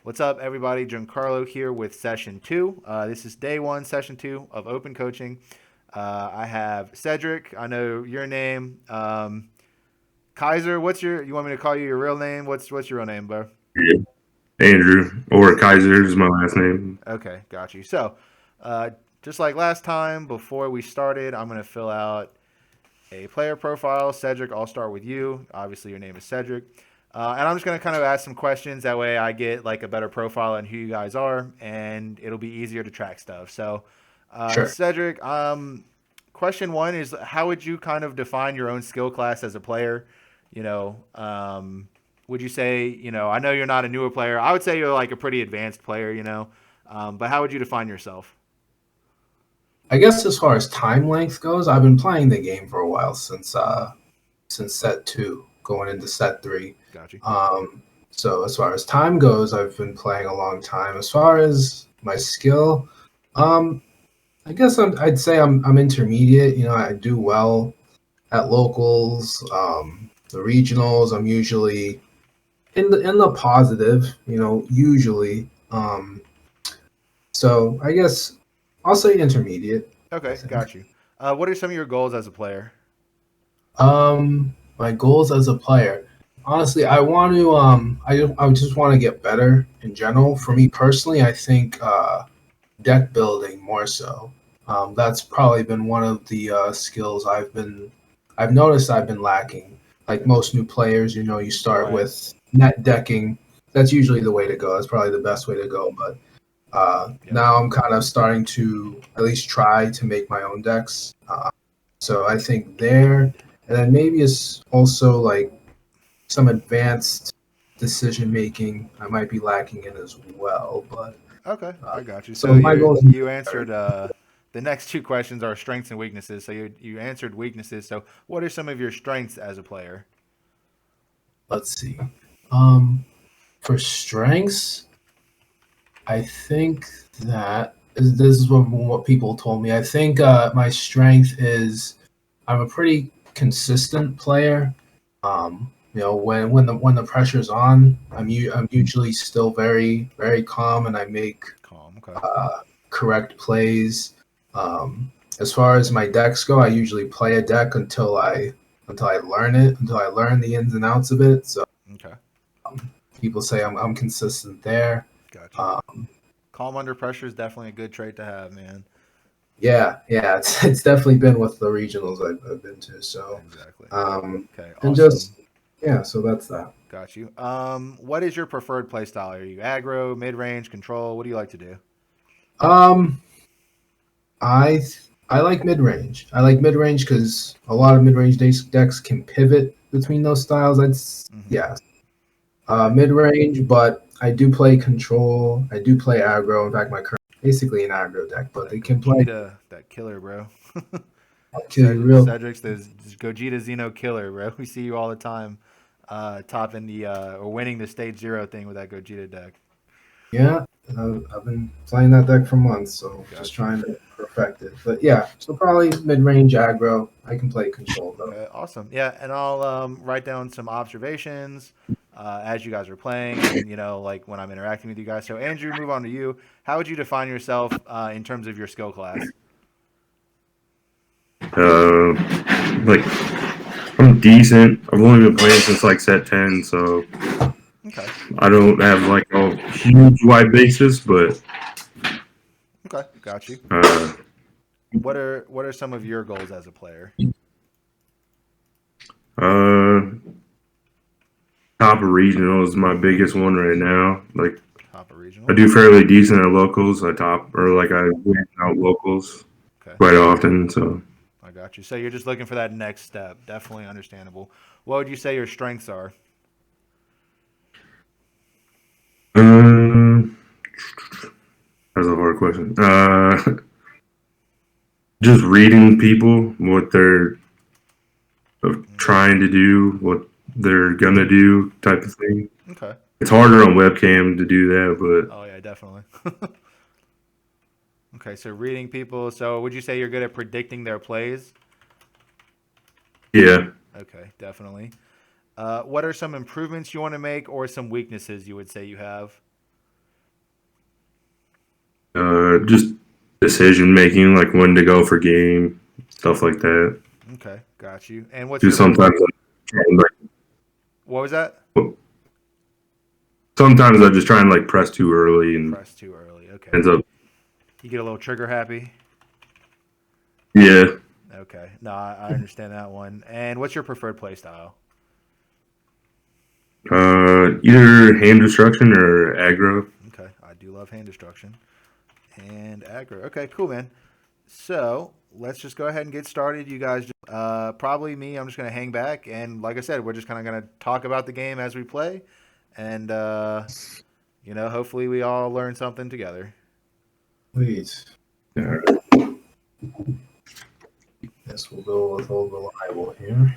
What's up, everybody? Giancarlo here with session two. This is day one, session two of open coaching. I have Cedric. I know your name. Kaiser. You want me to call you your real name? What's your real name, bro? Yeah. Andrew or Kaiser is my last name. Okay, got you. So, uh, just like last time, before we started, I'm gonna fill out a player profile. Cedric, I'll start with you. Obviously, your name is Cedric. And I'm just going to kind of ask some questions. That way I get like a better profile on who you guys are, and it'll be easier to track stuff. So, Sure. Cedric, question one is how would you kind of define your own skill class as a player? You know, would you say, I know you're not a newer player. I would say you're like a pretty advanced player, but how would you define yourself? I guess as far as time length goes, I've been playing the game for a while since set two, going into set three. Got you. So as far as time goes, I've been playing a long time. As far as my skill, um, I guess I'd say I'm intermediate. I do well at locals, the regionals. I'm usually in the positive. Usually. So I guess I'll say intermediate. I Okay, think. got you. What are some of your goals as a player? My goals as a player. Honestly, I want to. I just want to get better in general. For me personally, I think deck building more so. That's probably been one of the skills I've noticed I've been lacking. Like most new players, you start Right. with net decking. That's usually the way to go. That's probably the best way to go. But Yep. now I'm kind of starting to at least try to make my own decks. So I think there, and then maybe it's also like some advanced decision making I might be lacking in as well. But Okay, I got you. so So my goal is you answered better. the next two questions are strengths and weaknesses. So you answered weaknesses. So what are some of your strengths as a player? Let's see. Um, for strengths, I think that this is what people told me. I think my strength is I'm a pretty consistent player. When the pressure's on, I'm usually still very calm, and I make Calm. Okay. uh, correct plays. Um, as far as my decks go, I usually play a deck until I learn it, until I learn the ins and outs of it. So Okay. people say I'm consistent there. Got you. Um, Calm under pressure is definitely a good trait to have, man. yeah, it's definitely been with the regionals I've been to. So, Exactly. um, Okay. and Awesome. just yeah, so that's that. Got you. What is your preferred play style? Are you aggro, mid range, control? What do you like to do? Um, I I like mid range. I like mid range because a lot of mid range decks can pivot between those styles. That's Mm-hmm. yeah, Okay. mid range, but I do play control. I do play aggro. In fact, my current basically an aggro deck, but That they can play. Gogeta, that killer, bro. I'll kill you real. Cedric's the Gogeta Xeno killer, bro. We see you all the time, topping the or winning the stage zero thing with that Gogeta deck. Yeah, I've been playing that deck for months, so just Got you. trying to perfect it. But yeah, so probably mid range aggro. I can play control though. Okay, awesome. Yeah, and I'll write down some observations as you guys are playing, and like when I'm interacting with you guys. So, Andrew, move on to you. How would you define yourself in terms of your skill class? Uh, like I'm decent. I've only been playing since like set 10, so Okay. I don't have like a huge wide basis, but Okay, got you. uh, What are some of your goals as a player? uh, top of regional is my biggest one right now. Like Top of I regionals. do fairly decent at locals. I win out locals Okay, quite often. So I got you. So you're just looking for that next step. Definitely understandable. What would you say your strengths are? um, that's a hard question. Just reading people, what they're Mm, trying to do, what they're gonna do, type of thing. okay. It's harder on webcam to do that, Oh yeah, definitely. Okay, so reading people. So would you say you're good at predicting their plays? but yeah. Okay, definitely. What are some improvements you want to make, or some weaknesses you would say you have? Just decision making, like when to go for game, stuff like that. Okay, got you. And what's Because your what was that? sometimes I just try and like press too early and Press too early. Okay. ends up You get a little trigger happy. yeah. Okay. No, I understand that one. And what's your preferred play style? Either hand destruction or aggro. Okay. I do love hand destruction and aggro. Okay, cool, man. So let's just go ahead and get started. You guys, probably me. I'm just gonna hang back, and like I said, we're just kind of gonna talk about the game as we play, and hopefully we all learn something together. Please. Alright. Guess we'll go with old reliable here.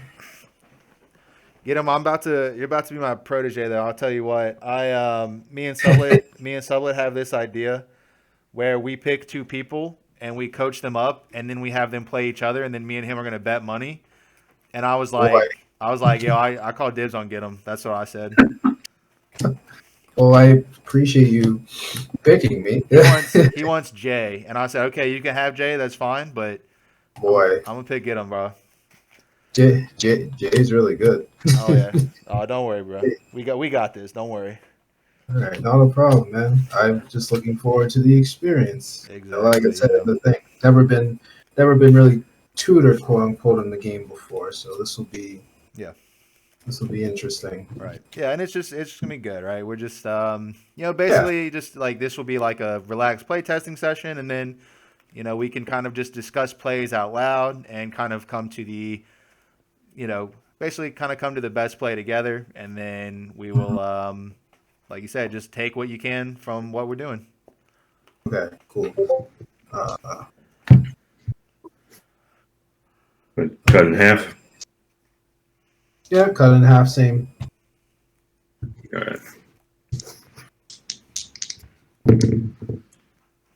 Get him. You're about to be my protege, though. I'll tell you what. Me and Sublet have this idea where we pick two people and we coach them up, and then we have them play each other, and then me and him are gonna bet money. And Boy. I was like, yo, I call dibs on get him. That's what I said. Well, I appreciate you picking me. He wants Jay, and I said, okay, you can have Jay. That's fine, but Boy, I'm gonna pick get him, bro. Jay's really good. Oh yeah. Oh, don't worry, bro. We got this. Don't worry. All right, not a problem, man. I'm just looking forward to the experience. Exactly. Like I said, the thing never been really tutored, quote unquote, in the game before. So this will be interesting. Right. Yeah, and it's just gonna be good, right? We're just basically just like this will be like a relaxed play testing session, and then we can kind of just discuss plays out loud and kind of come to the basically kind of come to the best play together, and then we will like you said, just take what you can from what we're doing. Okay, cool. Cut in half. Yeah, cut in half, same. Alright.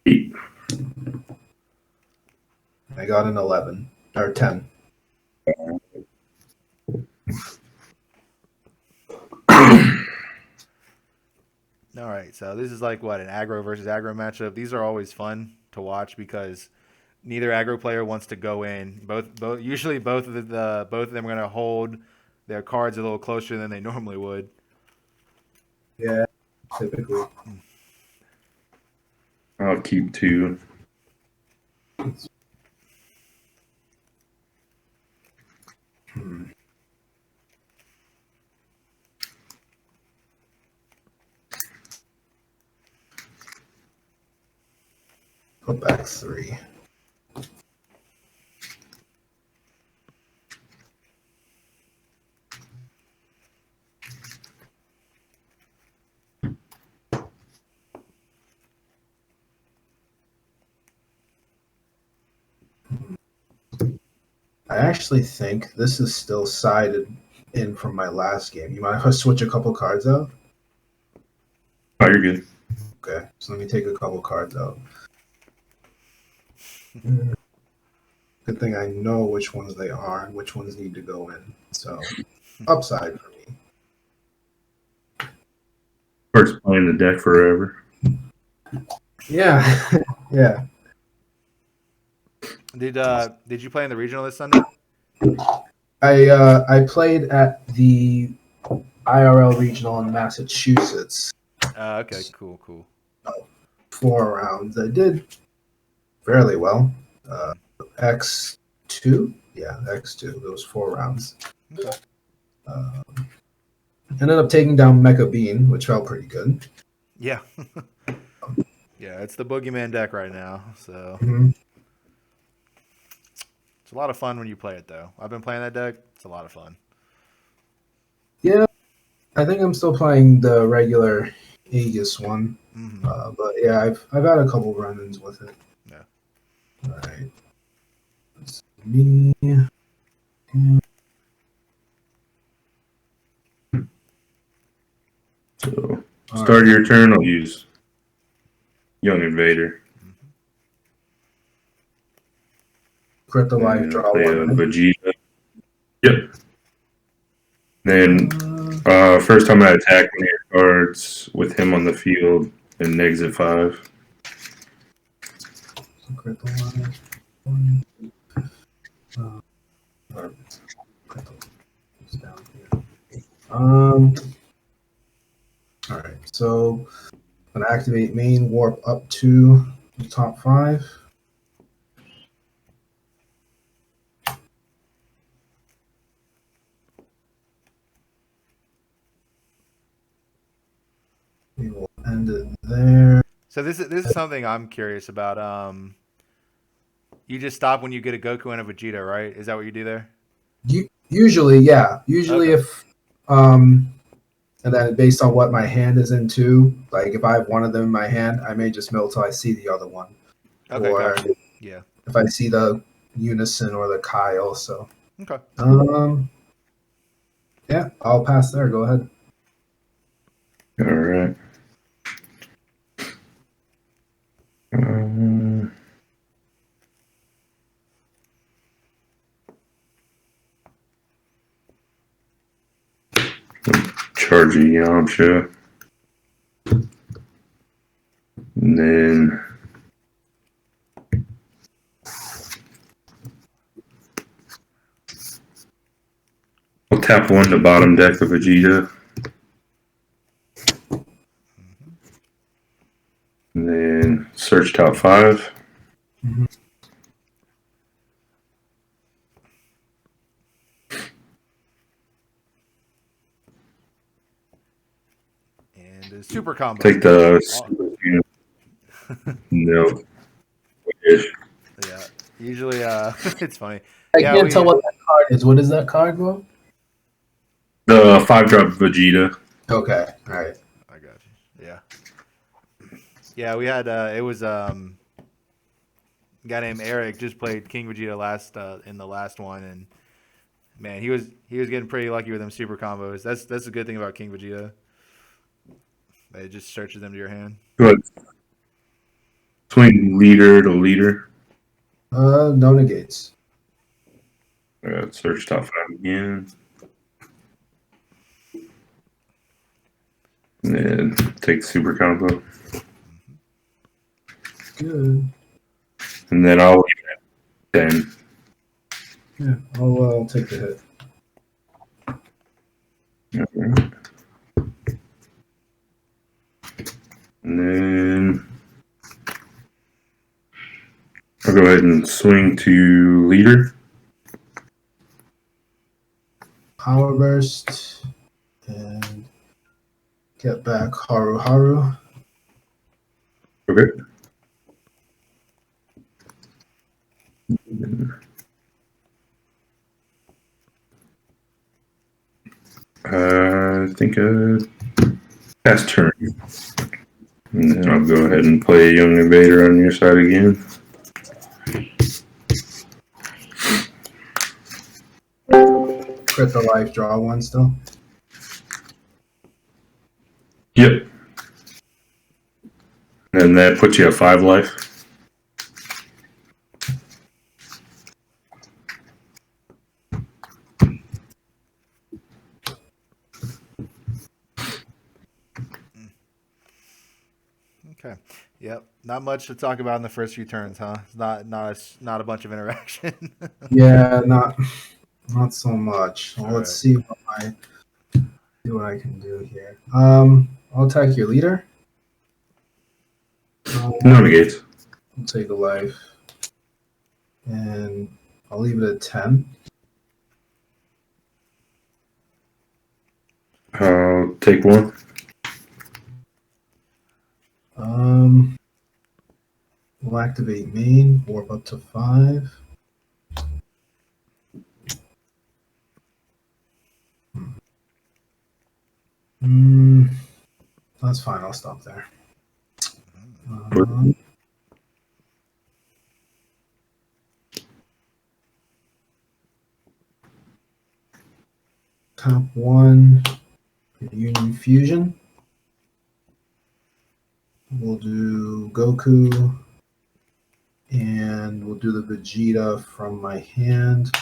8. I got an 11 or 10. All right, so this is like what an aggro versus aggro matchup. These are always fun to watch because neither aggro player wants to go in. Usually both of them are going to hold their cards a little closer than they normally would. Yeah, typically. I'll keep 2. Put back 3. I actually think this is still sided in from my last game. You mind if I switch a couple cards out? Oh, you're good. Okay, so let me take a couple cards out. Good thing I know which ones they are and which ones need to go in. So, upside for me. First playing the deck forever. Yeah, yeah. Did you play in the regional this Sunday? I played at the IRL regional in Massachusetts. Okay, cool. 4 rounds. I did fairly well. X2? Yeah, X2. Those 4 rounds. Okay. Ended up taking down Mecha Bean, which felt pretty good. Yeah. Yeah, it's the boogeyman deck right now, so it's a lot of fun when you play it, though. I've been playing that deck. It's a lot of fun. Yeah, I think I'm still playing the regular Aegis one. Mm-hmm. But yeah, I've had a couple run-ins with it. Yeah. All right. Let's see me. So, start of your turn, I'll use Young Invader. Crit the life, draw Play a one. Vegeta. Yep. Then, first time I attack one of your cards with him on the field and exit 5. Critical one. Or critical is down here. All right, so I'm gonna activate main warp up to the top 5. We will end it there. So this is something I'm curious about. You just stop when you get a Goku and a Vegeta, right? Is that what you do there? Usually, yeah. Usually, Okay. if and then based on what my hand is into, like if I have one of them in my hand, I may just mill till I see the other one, Okay, or gotcha. Yeah. if I see the Unison or the Kai also. Okay. Yeah, I'll pass there. Go ahead. All right. Charge a Yamcha. And then I'll tap 1 to bottom deck of Vegeta. And then search top 5. Mhm. And a super combo. Take the super unit. No. Yeah. Usually, it's funny. I Yeah, can't tell what that card is. What is that card, bro? The 5-drop Vegeta. Okay, all right. I got you. Yeah. Yeah, we had it was a guy named Eric just played King Vegeta last in the last one, and man, he was getting pretty lucky with them super combos. That's the good thing about King Vegeta. It just searches them to your hand. Go ahead. Swing leader to leader. No negates. Search top 5 again. And then take super combo. Good. And then I'll leave at 10. Yeah, I'll take the hit. Okay. And then I'll go ahead and swing to leader. Power burst and get back Haru Haru. Okay. I think pass turn. And then I'll go ahead and play a Young Invader on your side again. Crit the life, draw 1 still. Yep. And that puts you at 5 life. Okay. Yep. Not much to talk about in the first few turns, huh? It's not a bunch of interaction. Yeah, not so much. Well, All let's right. see what I can do here. I'll attack your leader. No negates. I'll take a life, and I'll leave it at 10. I'll take 1. We'll activate main, warp up to 5. That's fine. I'll stop there. Top 1, Union Fusion. We'll do Goku, and we'll do the Vegeta from my hand.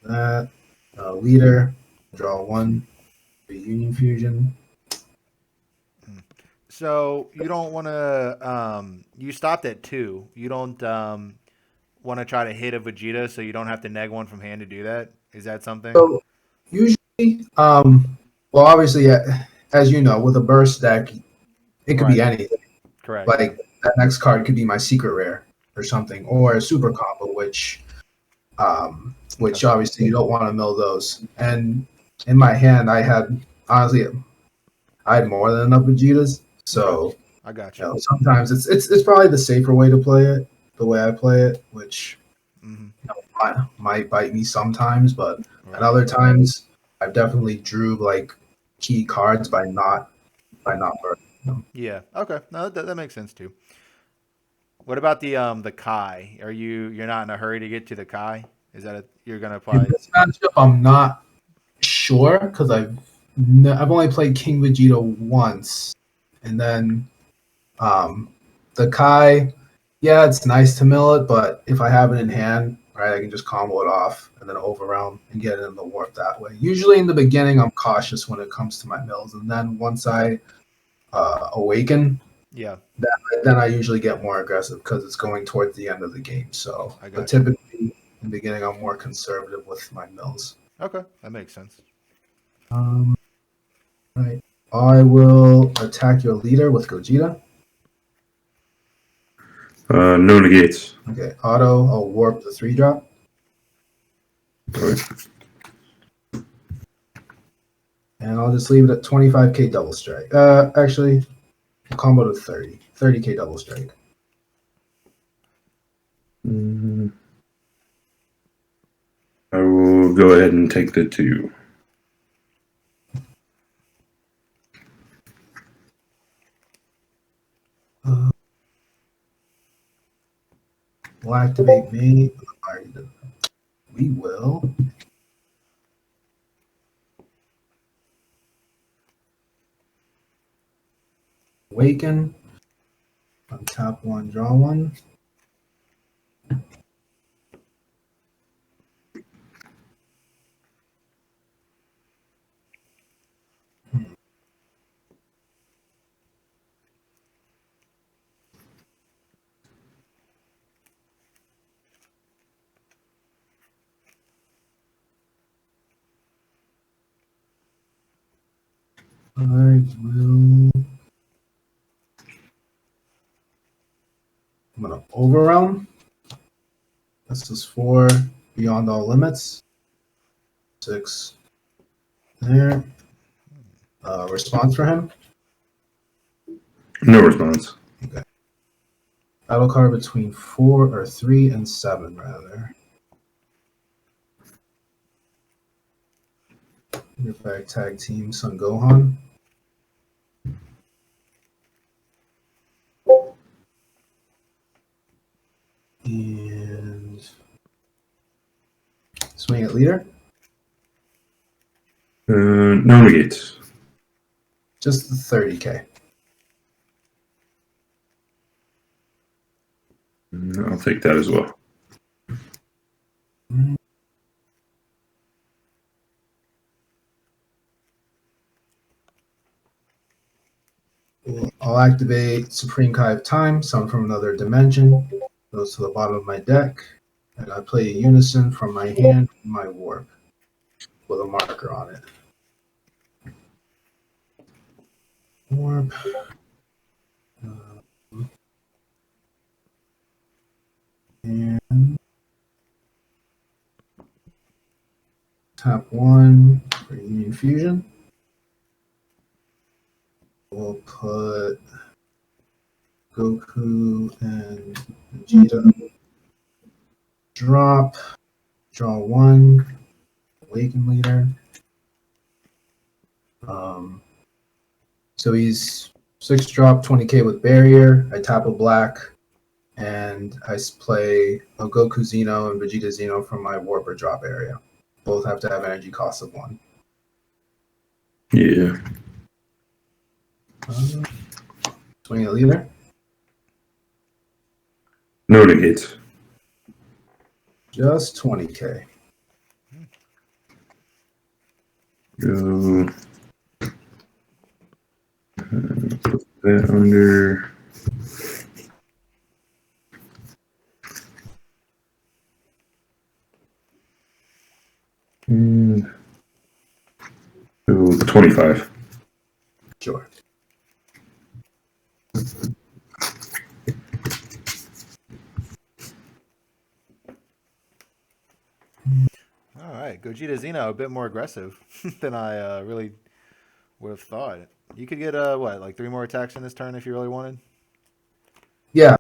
That leader, draw 1, the Union Fusion. So you don't want to. You stopped at 2. You don't want to try to hit a Vegeta, so you don't have to neg one from hand to do that. Is that something? So usually, well, obviously, as you know, with a burst deck, it could be Right. anything. Correct. Yeah. Like that next card could be my secret rare or something, or a super combo, which Okay. obviously you don't want to mill those. And in my hand, I had honestly, I had more than enough Vegetas. So I got you you. know, sometimes it's probably the safer way to play it, the way I play it, which Hmm. might bite me sometimes, but at Right. other times, I've definitely drew like key cards by not burning them. Yeah. Okay. No, that makes sense too. What about the Kai? You're not in a hurry to get to the Kai? Is that you're gonna In apply? this matchup, I'm not sure because I've only played King Vegeta once, and then um, the Kai. Yeah, it's nice to mill it, but if I have it in hand, right, I can just combo it off and then overwhelm and get it in the warp that way. Usually in the beginning, I'm cautious when it comes to my mills, and then once I awaken, Yeah. then I usually get more aggressive because it's going towards the end of the game. So, I but got you. typically in the beginning, I'm more conservative with my mills. Okay. That makes sense. Um, right. I will attack your leader with Gogeta. No negates. Okay. Auto, I'll warp the 3-drop. Alright. And I'll just leave it at 25k double strike. Actually, combo to 30. 30k double strike. Mm, I will go ahead and take the 2. We'll activate me. We will. Awaken. Untap 1, draw 1. I will. I'm gonna overwhelm. This is 4 beyond all limits. 6 there. Response for him. No response. Battle card between 4 or 3 and 7 rather. Get back tag team Son Gohan. And swing at leader. No negates. Just the 30k. I'll take that as well. I'll activate Supreme Kai of Time, summon from another dimension. Goes to the bottom of my deck. And I play a Unison from my hand, my warp, with a marker on it. Warp. And tap 1 for Union Fusion. We'll put Goku and Vegeta. Drop. Draw 1. Awaken leader. So he's 6 drop, 20k with barrier. I tap a black, and I play a Goku Xeno and Vegeta Xeno from my warp or drop area. Both have to have energy cost of 1. Yeah. Swing at leader. No negates. Just 20k. Go. that under. And 25. Sure. All right, Gogeta Xeno, a bit more aggressive than I really would have thought. You could get what, like 3 more attacks in this turn if you really wanted, Yeah,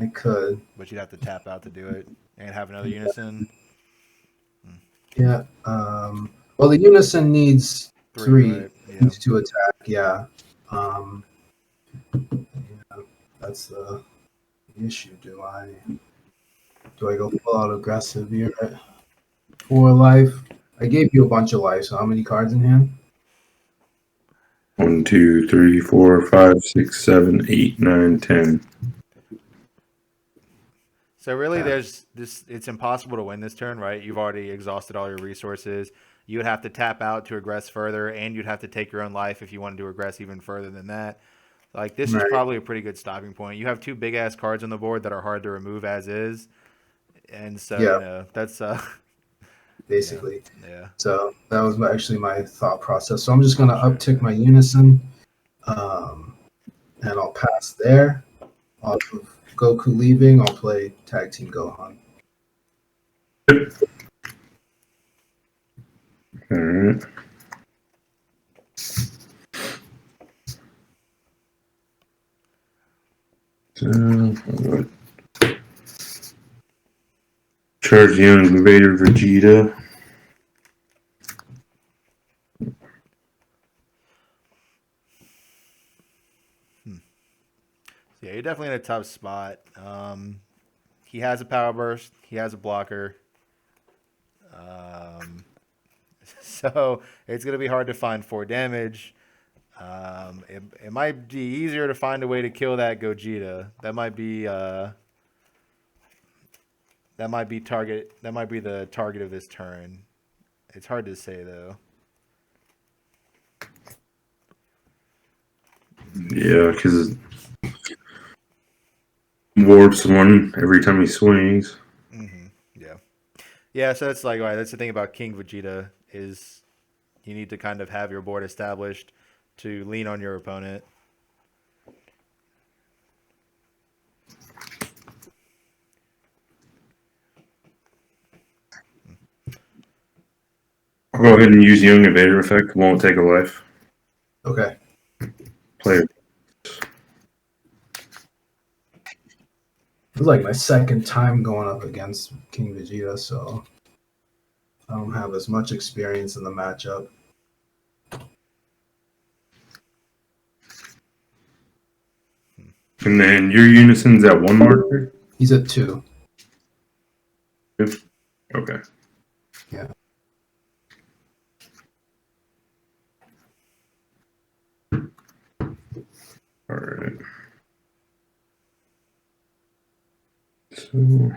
I could. but you'd have to tap out to do it and have another unison. Yeah. Well, the unison needs 3. Right? Yeah. Needs to attack. Yeah. Yeah, that's the issue. Do I go full out aggressive here? 4 life. I gave you a bunch of life. So how many cards in hand? 1, 2, 3, 4, 5, 6, 7, 8, 9, 10. So really, Okay. there's this. It's impossible to win this turn, right? You've already exhausted all your resources. You would have to tap out to aggress further, and you'd have to take your own life if you wanted to aggress even further than that. Like this is Right. probably a pretty good stopping point. You have 2 big ass cards on the board that are hard to remove as is, and so Yeah. you know that's Basically. yeah. So that was actually my thought process. So I'm just gonna uptick my unison, and I'll pass there. Off of Goku leaving, I'll play Tag Team Gohan. All right. So, charge the young invader Vegeta. Yeah, you're definitely in a tough spot. He has a power burst. He has a blocker. So it's going to be hard to find 4 damage. It might be easier to find a way to kill that Gogeta. That might be target. That might be the target of this turn. It's hard to say though. Yeah, because warps 1 every time he swings. Yeah, yeah. So that's like, all right. That's the thing about King Vegeta is you need to kind of have your board established to lean on your opponent. I'll go ahead and use Young Invader effect. Won't take a life. Okay. Player. It's like my second time going up against King Vegeta, so I don't have as much experience in the matchup. And then your unison's at 1 marker? He's at 2. Okay. Yeah. All right. So.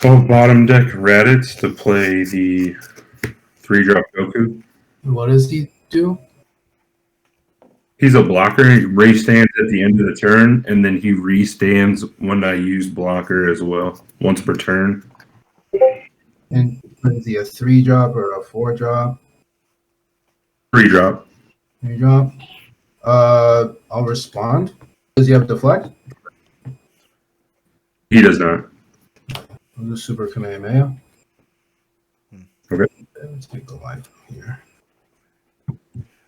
Bottom deck Raditz to play the 3-drop Goku. What does he do? He's a blocker. He re-stands at the end of the turn, and then he re-stands when I use blocker as well, once per turn. And is he a 3-drop or a 4-drop? 3-drop. 3-drop. I'll respond. Does he have deflect? He does not. I'll do Super Kamehameha. Okay. Let's take the life from here.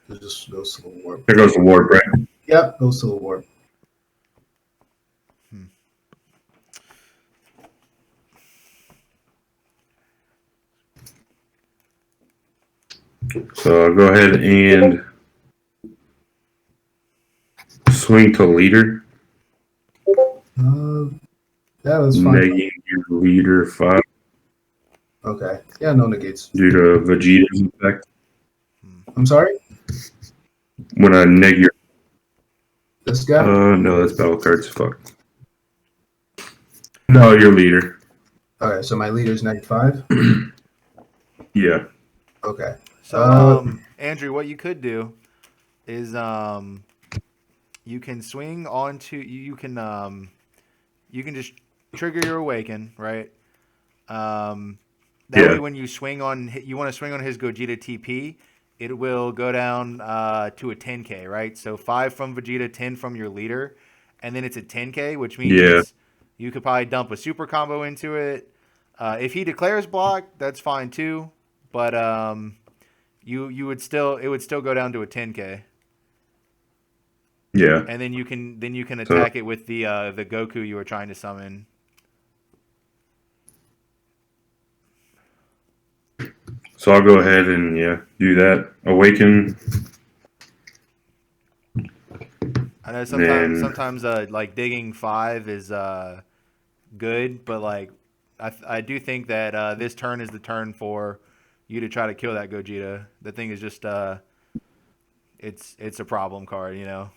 It just goes to the warp. There goes the warp, right? Yep, goes to the warp. So I'll go ahead and swing to leader, Yeah, that's fine. negging your leader 5 Okay. Yeah, no negates. due to Vegeta's effect. I'm sorry? When I neg your This guy? No, that's battle cards. Fuck. No, your leader. Okay, so my leader's -5. Yeah. Okay. So, Uh, Andrew, what you could do is you can swing onto you can just trigger your awaken, right? That way, Yeah. when you swing on you want to swing on his Gogeta TP, it will go down to a 10k, right? So 5 from Vegeta, 10 from your leader, and then it's a 10k, which Yeah. means you could probably dump a super combo into it. If he declares block, that's fine too, but you would still it would still go down to a 10k, Yeah. and then you can So, attack it with the Goku you were trying to summon. so I'll go ahead and do that. Awaken. I know Then sometimes like digging 5 is good, but like I do think that this turn is the turn for you to try to kill that Gogeta. The thing is just it's a problem card, you know.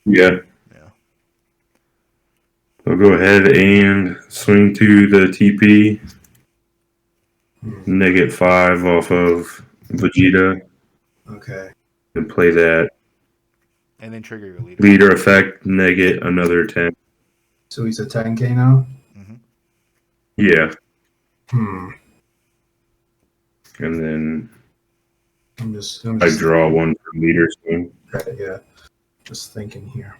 yeah, Yeah. I'll go ahead and swing to the TP. -5 off of Vegeta okay. and play that And then trigger your leader. leader effect. Negate another 10. So he's a 10k now? Hmm. Yeah, Hmm. and then I'm I just draw one for leader swing. okay, yeah. Just thinking here.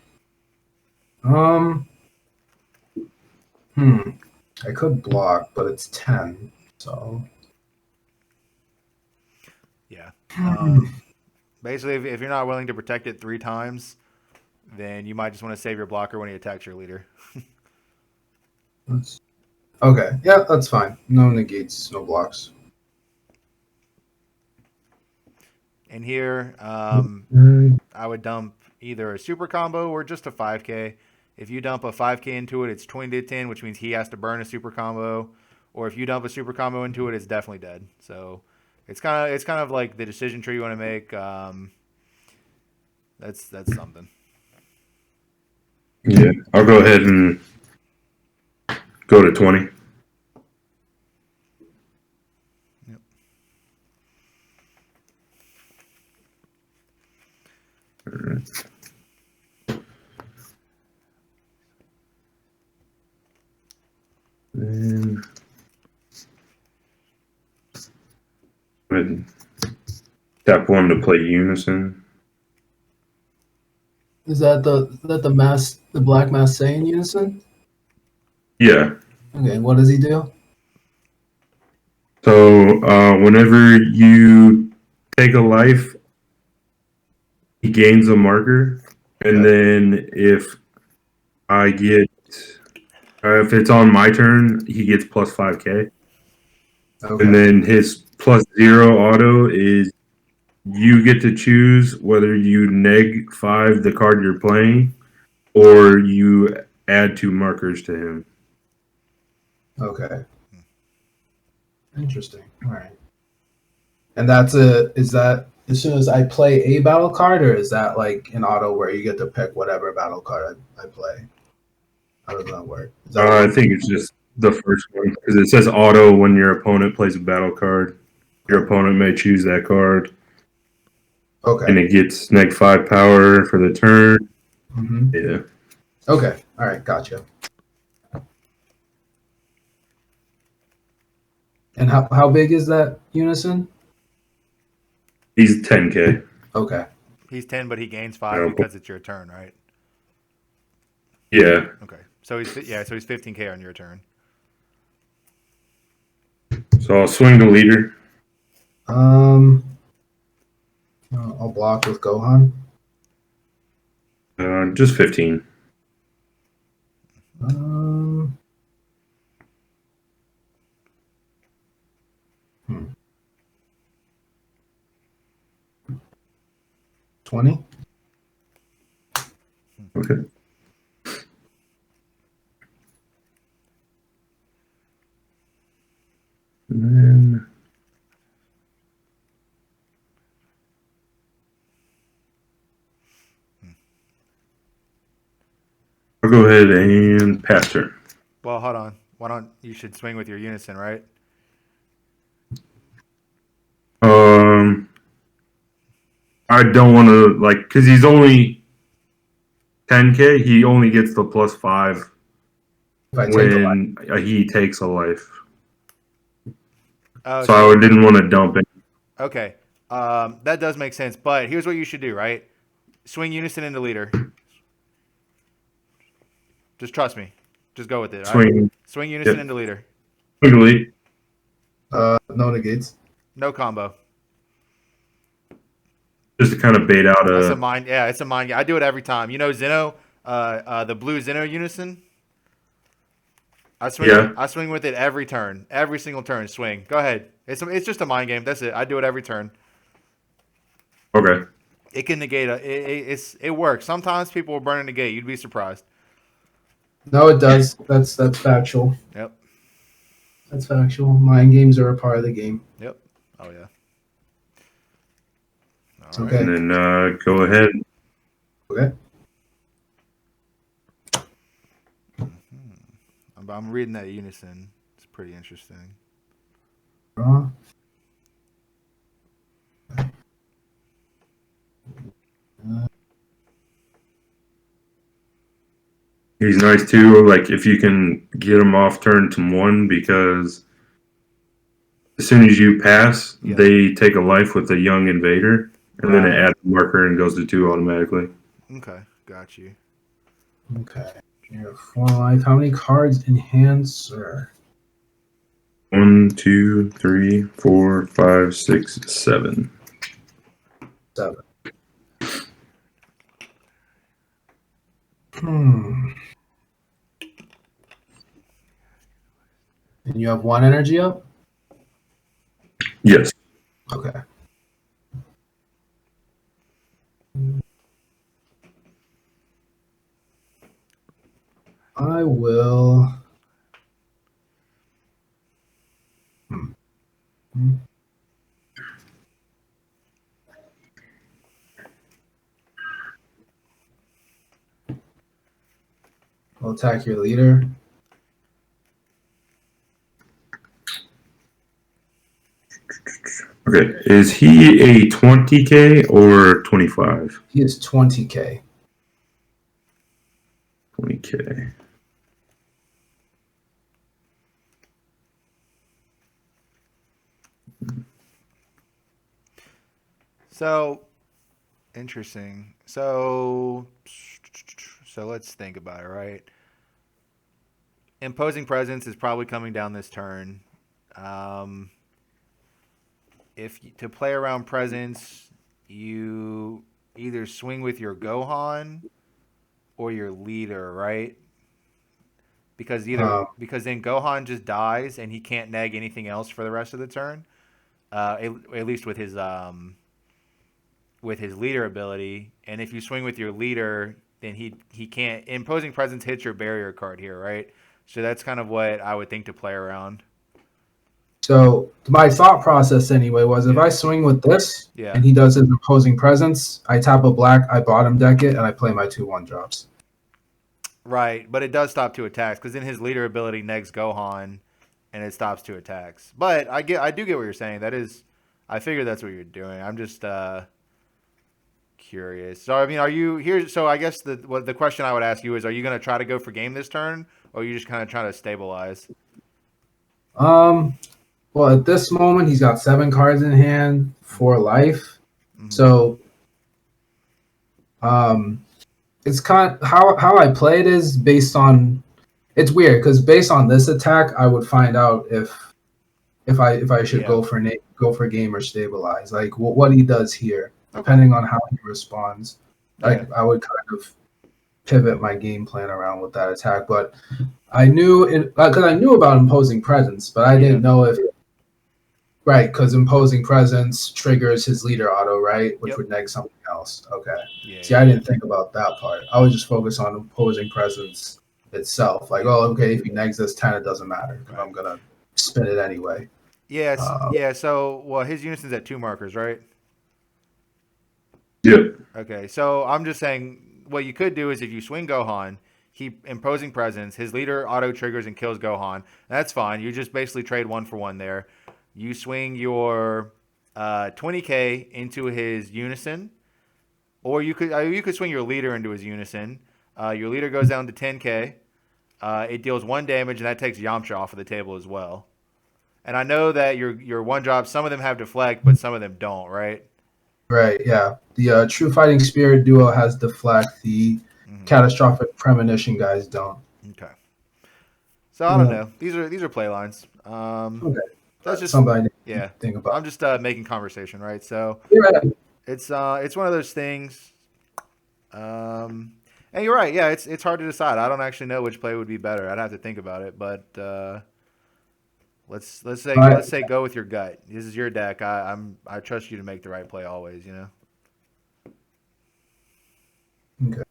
I could block, but it's 10. So Yeah. hmm. Basically, if you're not willing to protect it 3 times, then you might just want to save your blocker when he attacks your leader. Okay. Yeah, that's fine. No negates, no blocks. And here, I would dump either a super combo or just a 5k. If you dump a 5k into it, it's 20 to 10, which means he has to burn a super combo. Or if you dump a super combo into it, it's definitely dead. So it's kind of like the decision tree you want to make. That's something. Yeah, I'll go ahead and go to 20. Yep. Then go ahead and tap one to play Unison. Is that the black mass Saiyan unison? Yeah. Okay, what does he do? So whenever you take a life, he gains a marker, and then if it's on my turn, he gets plus 5k, Okay. and then his +0 auto is you get to choose whether you -5 the card you're playing, or you add 2 markers to him. Okay. Interesting. All right. And is that as soon as I play a battle card, or is that like an auto where you get to pick whatever battle card I play? How does that work? Is that I think it's just the first one because it says auto when your opponent plays a battle card. Your opponent may choose that card, okay? and it gets -5 power for the turn. Hmm. Yeah, Okay. All right. Gotcha. And how big is that unison? he's 10k. Okay. He's 10, but he gains 5 because it's your turn, right? Yeah, Okay. So he's 15k on your turn. so I'll swing the leader. Um, I'll block with Gohan. Just 15. Um, 20. Okay. And then I'll go ahead and pass turn. Well, hold on. Why don't you should swing with your unison, right? I don't want to because he's only 10k. He only gets the +5 If I take a life. when he takes a life. Oh, So I didn't want to dump it. okay. That does make sense. But here's what you should do, right? Swing unison into leader. Just trust me. Just go with it. all right? Swing. Swing unison Yep. into leader. Quickly. No negates. No combo. Just to kind of bait out That's a a. mind. Yeah, it's a mind game. I do it every time. You know Zeno, the blue Zeno unison. I swing. Yeah. I swing with it every turn. Every single turn. Swing. Go ahead. It's just a mind game. That's it. I do it every turn. Okay. It can negate it works. Sometimes people will burn a negate. You'd be surprised. No, it does. That's factual. Yep. That's factual. Mind games are a part of the game. Yep. Oh yeah. All right. And then go ahead. Okay. I'm reading that unison. It's pretty interesting. Draw. He's nice too. Like if you can get him off turn to 1, because as soon as you pass, Yeah. they take a life with a young invader, and then it Right. adds a marker and goes to 2 automatically. Okay, got you. Okay. You have 4 life. How many cards in hand, sir? 1, 2, 3, 4, 5, 6, 7. 7. Hmm. And you have 1 energy up? Yes. Okay. I will. I'll attack your leader. Okay. Is he a 20k or 25? He is 20k. 20k. So interesting. So let's think about it, right? Imposing presence is probably coming down this turn. To play around presence, you either swing with your Gohan or your leader, right? Because because then Gohan just dies and he can't neg anything else for the rest of the turn. At least with his leader ability. And if you swing with your leader, then he can't. Imposing presence hits your barrier card here, right? So that's kind of what I would think to play around. So my thought process anyway was if I swing with this Yeah. and he does his imposing presence, I tap a black, I bottom deck it, and I play my 2/1 drops. Right, but it does stop 2 attacks because then his leader ability negs Gohan, and it stops 2 attacks. But I do get what you're saying. I figured that's what you're doing. I'm just curious. So I mean, are you here? So I guess the question I would ask you is, are you going to try to go for game this turn, or are you just kind of trying to stabilize? Well, at this moment, he's got 7 cards in hand, 4 life. Mm-hmm. So, it's kind of, how I play it is based on. It's weird because based on this attack, I would find out if I should go for game or stabilize. Like what he does here, depending on how he responds. Like I would kind of pivot my game plan around with that attack. But I knew it because I knew about imposing presence, but I didn't know if. Right, because imposing presence triggers his leader auto, right? Which would neg something else. Okay. Yeah, See, I didn't think about that part. I was just focused on imposing presence itself. Like, oh, okay, if he negs this 10, it doesn't matter because I'm going to spin it anyway. Yes. So, well, his unison's at 2 markers, right? Yep. Okay. So I'm just saying what you could do is if you swing Gohan, he imposing presence. His leader auto triggers and kills Gohan. That's fine. You just basically trade 1-for-1 there. You swing your 20k into his unison, or you could swing your leader into his unison. Your leader goes down to 10k. It deals 1 damage, and that takes Yamcha off of the table as well. And I know that your one drop, some of them have deflect, but some of them don't, right? Right, yeah. The True Fighting Spirit duo has deflect. The Catastrophic Premonition guys don't. Okay. So I don't know. These are play lines. Okay. That's just something yeah. think about. I'm just making conversation, right? So Yeah. it's one of those things. And you're right. Yeah, it's hard to decide. I don't actually know which play would be better. I'd have to think about it. But let's say go with your gut. This is your deck. I trust you to make the right play always. You know. Okay.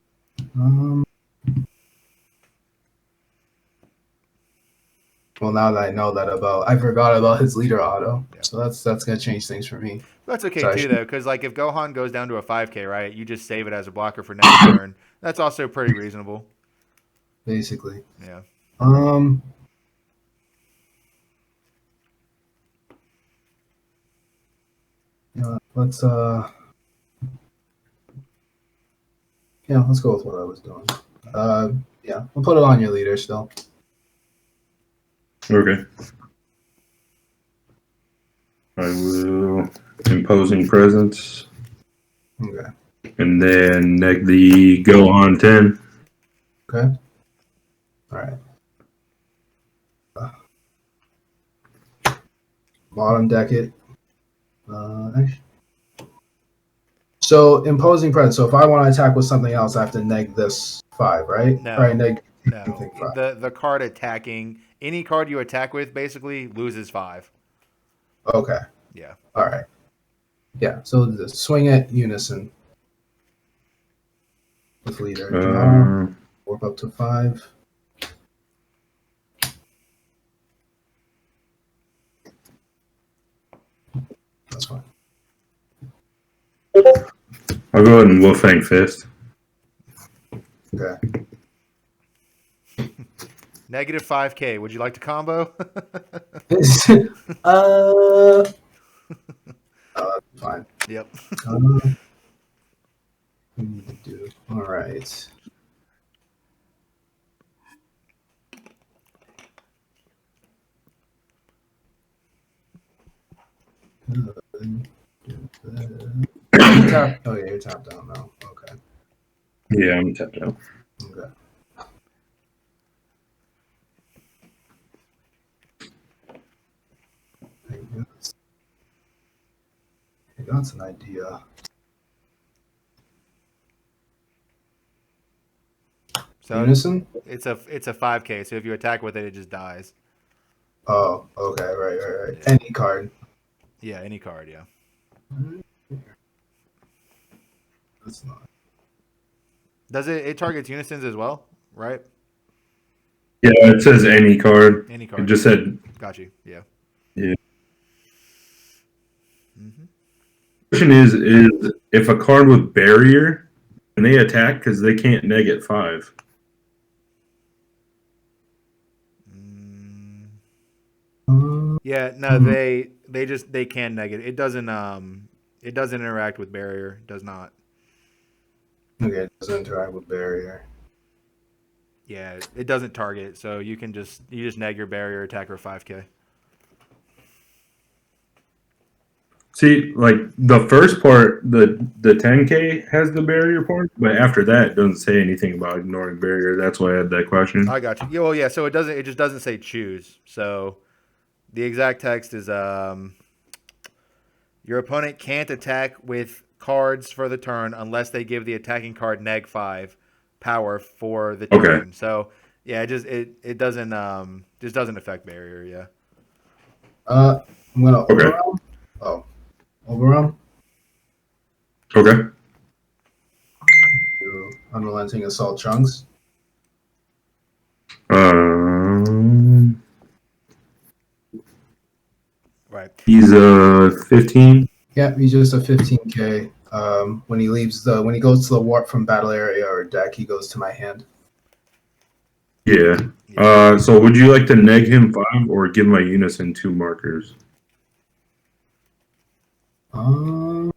Well, now that I know that I forgot about his leader auto, so that's gonna change things for me. That's okay too, though, because like if Gohan goes down to a 5k, right, you just save it as a blocker for next turn. That's also pretty reasonable. Basically. Yeah. Let's let's go with what I was doing. Yeah, we'll put it on your leader still. Okay. I will imposing presence. Okay. And then neg the Gohan 10. Okay. All right. Bottom deck it. So imposing presence. So if I want to attack with something else, I have to neg this 5, right? No. Right, neg No. something 5. The card attacking any card you attack with basically loses 5. Okay. Yeah. All right. Yeah. So the swing at unison with leader. Warp up to 5. That's fine. I'll go ahead and Wolfang Fist. Okay. Negative 5k. Would you like to combo? Fine. Yep. What we need to do. All right. Oh yeah, you're tapped out now. Okay. Yeah, I'm tapped out. Okay. I got an idea. So Unison? it's a 5k. So if you attack with it, it just dies. Oh, okay, right. Yeah. Any card. Yeah, any card. Yeah. That's not. Does it targets unisons as well? Right. Yeah, it says any card. Any card. It just said. Got you. Yeah. Yeah. Mm-hmm. Question is if a card with barrier, can they attack because they can't neg at 5? Yeah, no, they can negative. It doesn't interact with barrier. It does not. Okay, it doesn't interact with barrier. Yeah, it doesn't target, so you just neg your barrier attacker 5k. See, like the first part, the 10k has the barrier part, but after that, it doesn't say anything about ignoring barrier. That's why I had that question. I got you. Yeah, well, yeah. So it just doesn't say choose. So the exact text is your opponent can't attack with cards for the turn unless they give the attacking card neg 5 power for the turn. Okay. So yeah, it doesn't affect barrier. Yeah. I'm gonna Okay. overwhelm. Oh, overwhelm. Okay. Do unrelenting assault chunks. Right. He's a 15. Yeah, he's just a 15k. When he goes to the warp from battle area or deck, he goes to my hand. Yeah. So would you like to neg him 5 or give my unison 2 markers? You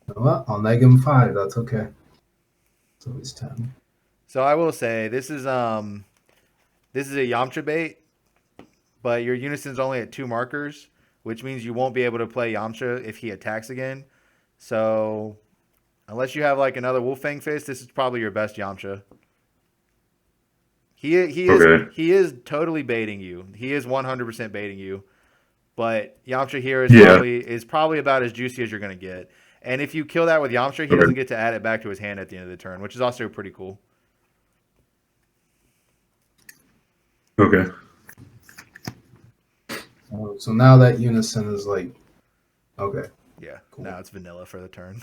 know what? I'll neg him 5. That's okay. So he's 10. So I will say this is a Yamcha bait, but your unison's only at 2 markers, which means you won't be able to play Yamcha if he attacks again. So unless you have like another Wolfang Fist, this is probably your best Yamcha. He Okay. is totally baiting you. He is 100% baiting you. But Yamcha here Yeah. is probably about as juicy as you're gonna get. And if you kill that with Yamcha, he Okay. doesn't get to add it back to his hand at the end of the turn, which is also pretty cool. Okay. So now that unison is like, okay. Yeah. Cool. Now it's vanilla for the turn.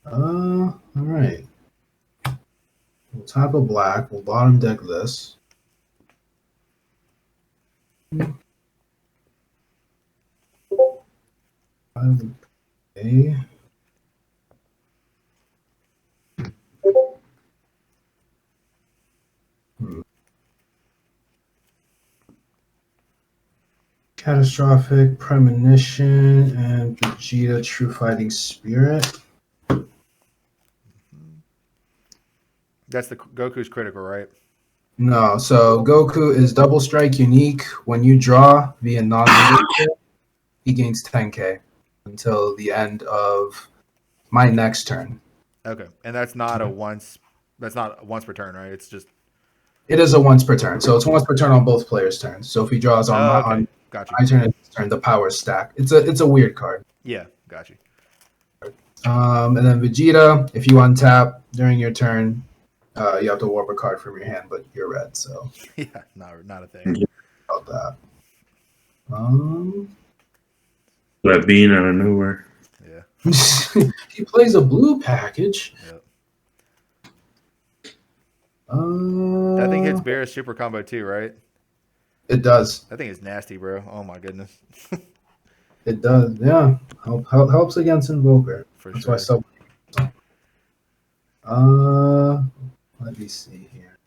All right. We'll tap a black. We'll bottom deck this. Okay. Catastrophic Premonition and Vegeta True Fighting Spirit. That's the Goku's critical, right? No, so Goku is double strike unique. When you draw via non-leadership, he gains 10k until the end of my next turn. Okay. And that's not a once per turn, right? It's just It is a once per turn, so it's once per turn on both players' turns. So if he draws on okay. on Got you. my turn and his turn, the power stack. It's a weird card. Yeah, got you. And then Vegeta, if you untap during your turn, you have to warp a card from your hand, but you're red, so Yeah, not a thing. about that. That being out of nowhere. Yeah. He plays a blue package. Yep. That thing hits Beerus super combo too, right? It does. That thing is nasty, bro. Oh my goodness. It does. Yeah, helps against Invoker. For That's sure. why sub. Let me see here.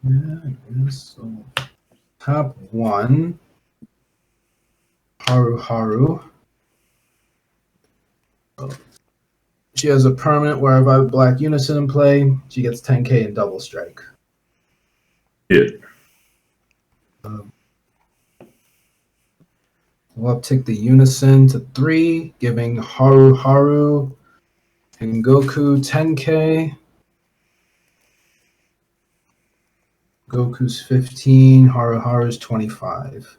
Yeah, so top 1, Haru. She has a permanent where if I have Black Unison in play, she gets 10k in double strike. Yeah. We'll uptick the Unison to 3, giving Haru and Goku 10k. Goku's 15, Haru's 25.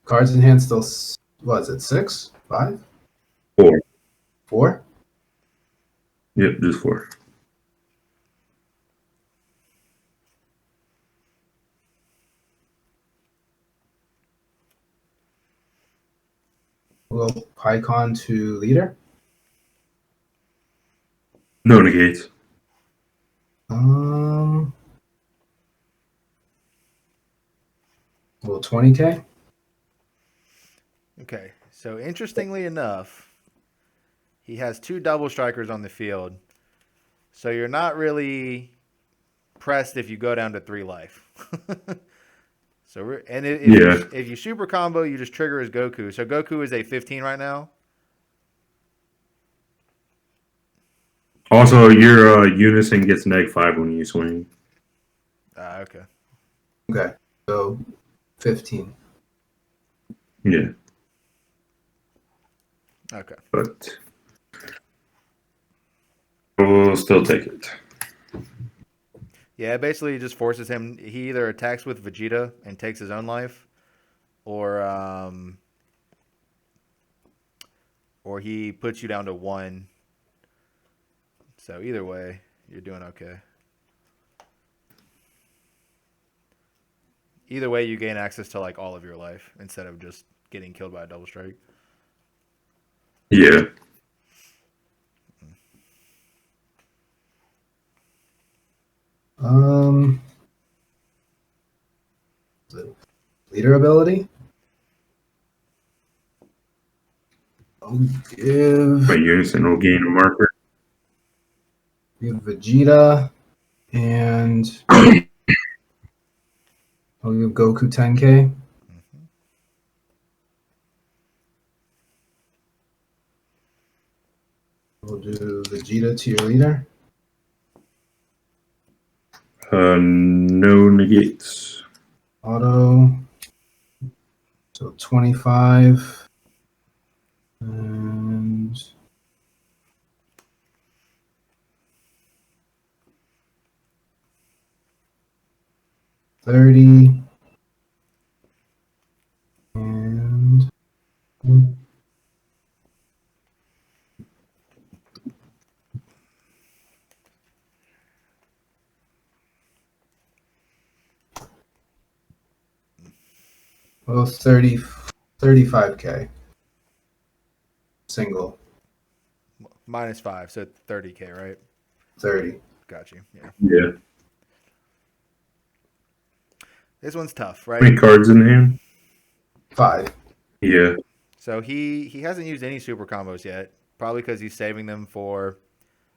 Cards in hand still, what is it, 6? 5? 4. 4? Yep, just 4. Will Pycon to leader? No negates. Will 20k? Okay. So interestingly enough, he has 2 double strikers on the field. So you're not really pressed if you go down to 3 life. So if you super combo, you just trigger his Goku. So Goku is a 15 right now. Also, your unison gets neg 5 when you swing. Okay. Okay, so 15. Yeah. Okay. But we'll still take it. Yeah, it basically just forces him. He either attacks with Vegeta and takes his own life, or he puts you down to 1. So either way, you're doing okay. either way, you gain access to like all of your life instead of just getting killed by a double strike. Yeah. Um, the leader ability. I'll give My unison will gain a marker. Vegeta and I'll give Goku 10k. We'll do Vegeta to your leader. No negates. Auto. So 25. And $30. And well, 35k. Single. -5, so 30k, right? 30. Got you. Yeah. Yeah. This one's tough, How many right? cards in hand? 5. Yeah. So he hasn't used any super combos yet, probably because he's saving them for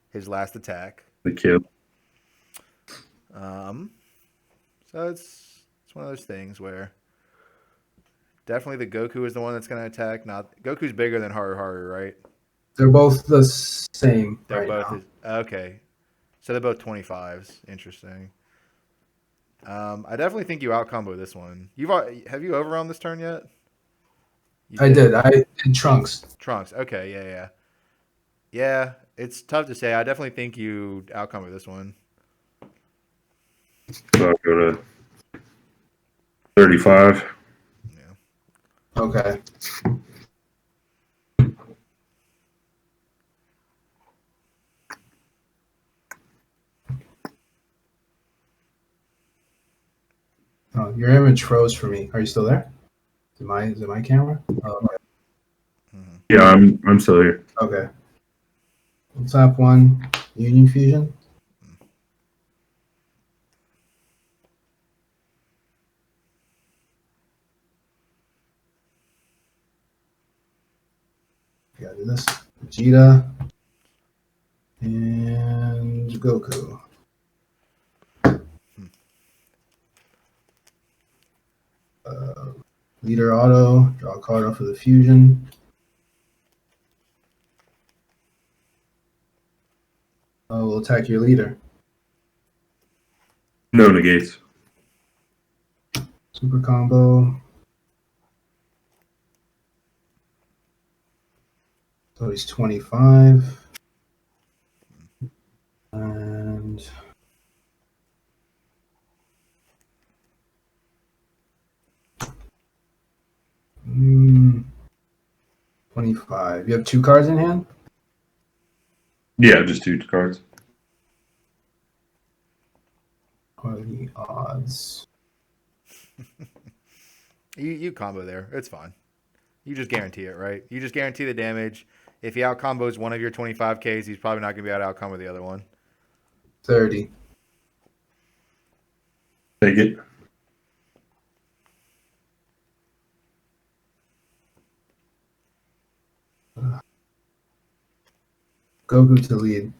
his last attack. The kill. So it's one of those things where definitely the Goku is the one that's going to attack. Not Goku's bigger than Haru Haru, right? They're both the same They're right both now. okay. So they're both 25s. Interesting. I definitely think you out combo this one. Have you overwhelmed this turn yet? You I did. I did Trunks. Trunks. Okay, yeah. Yeah, it's tough to say. I definitely think you out combo this one. So I'll go to 35. Yeah. Okay. Oh, your image froze for me. Are you still there? Is it my camera? Oh, okay. Yeah, I'm still here. Okay. We'll tap one. Union Fusion. Gotta do this. Vegeta and Goku. Leader auto. Draw a card off of the fusion. We'll attack your leader. No negates. Super combo. So he's 25. And mm, 25. You have 2 cards in hand? Yeah, just 2 cards. What are the odds? You combo there. It's fine. You just guarantee it, right? You just guarantee the damage. If he out combos one of your 25Ks, he's probably not going to be able to out combo the other one. 30. Take it. Goku to lead.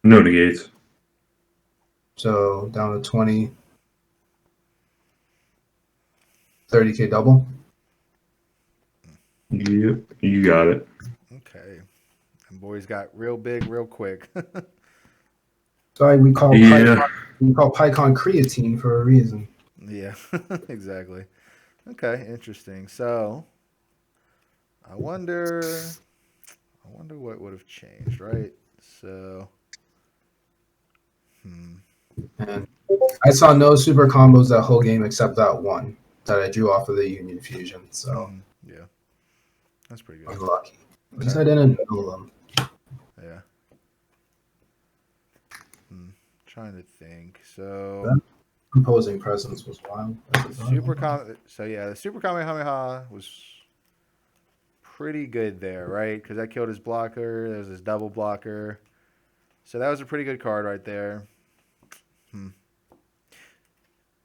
No negates. So down to 20. 30k double. Yep, you got it. Okay. And boys got real big real quick. Sorry, we call Yeah. PyCon creatine for a reason. Yeah, exactly. Okay, interesting. So I wonder what would have changed, right? So And I saw no super combos that whole game except that one that I drew off of the Union Fusion. So yeah. That's pretty I was good. lucky. At least I didn't know them. Yeah. Trying to think. So Imposing presence was wild. I forgot. So yeah, the Super Kamehameha was pretty good there, right? Because that killed his blocker. There's his double blocker. So that was a pretty good card right there.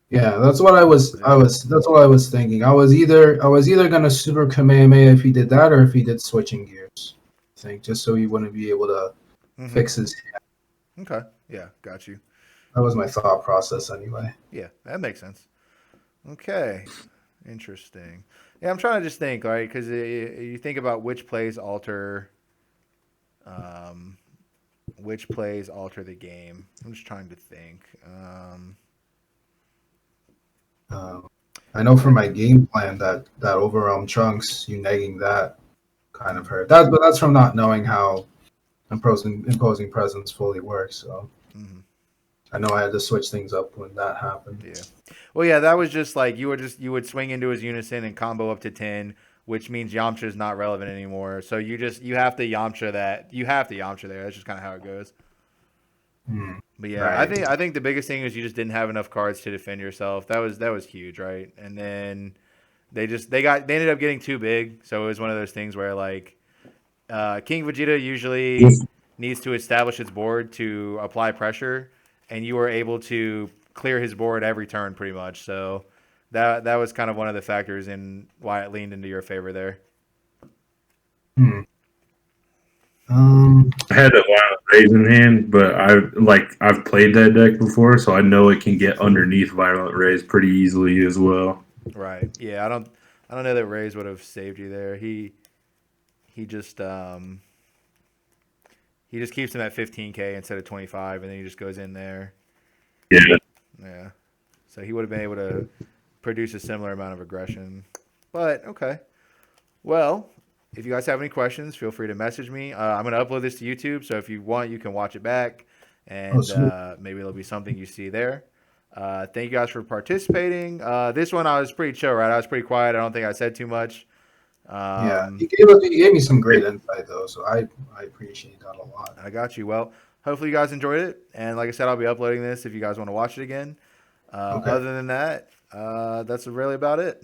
Yeah, that's what I was. That's what I was thinking. I was either gonna Super Kamehameha if he did that, or if he did switching gears. I think just so he wouldn't be able to fix his. Okay. Yeah, got you. That was my thought process anyway. Yeah, that makes sense. Okay, interesting. Yeah, I'm trying to just think, right? Because you think about which plays alter the game. I'm just trying to think. I know for my game plan that overwhelm chunks, you negging that kind of hurt. But that's from not knowing how imposing presence fully works. So I know I had to switch things up when that happened. Yeah. Well, yeah, that was just like you would swing into his unison and combo up to 10, which means Yamcha is not relevant anymore. So you have to Yamcha that. You have to Yamcha there. That's just kind of how it goes. But yeah, Right. I think the biggest thing is you just didn't have enough cards to defend yourself. That was huge, right? And then they ended up getting too big. So it was one of those things where like King Vegeta usually needs to establish its board to apply pressure, and you were able to clear his board every turn pretty much. So that was kind of one of the factors in why it leaned into your favor there. I had a Violent Raise in hand, but I've played that deck before, so I know it can get underneath Violent Raise pretty easily as well. Right. Yeah, I don't know that Rays would have saved you there. He just keeps him at 15k instead of 25, and then he just goes in there. Yeah. Yeah. So he would have been able to produce a similar amount of aggression. But okay. Well, if you guys have any questions, feel free to message me. I'm going to upload this to YouTube, so if you want, you can watch it back, and maybe it'll be something you see there. Thank you guys for participating. This one I was pretty chill, right? I was pretty quiet. I don't think I said too much. Yeah, you gave me some great insight though, so I appreciate that a lot. I got you. Well, hopefully you guys enjoyed it, and like I said, I'll be uploading this if you guys want to watch it again. Okay. Other than that, that's really about it.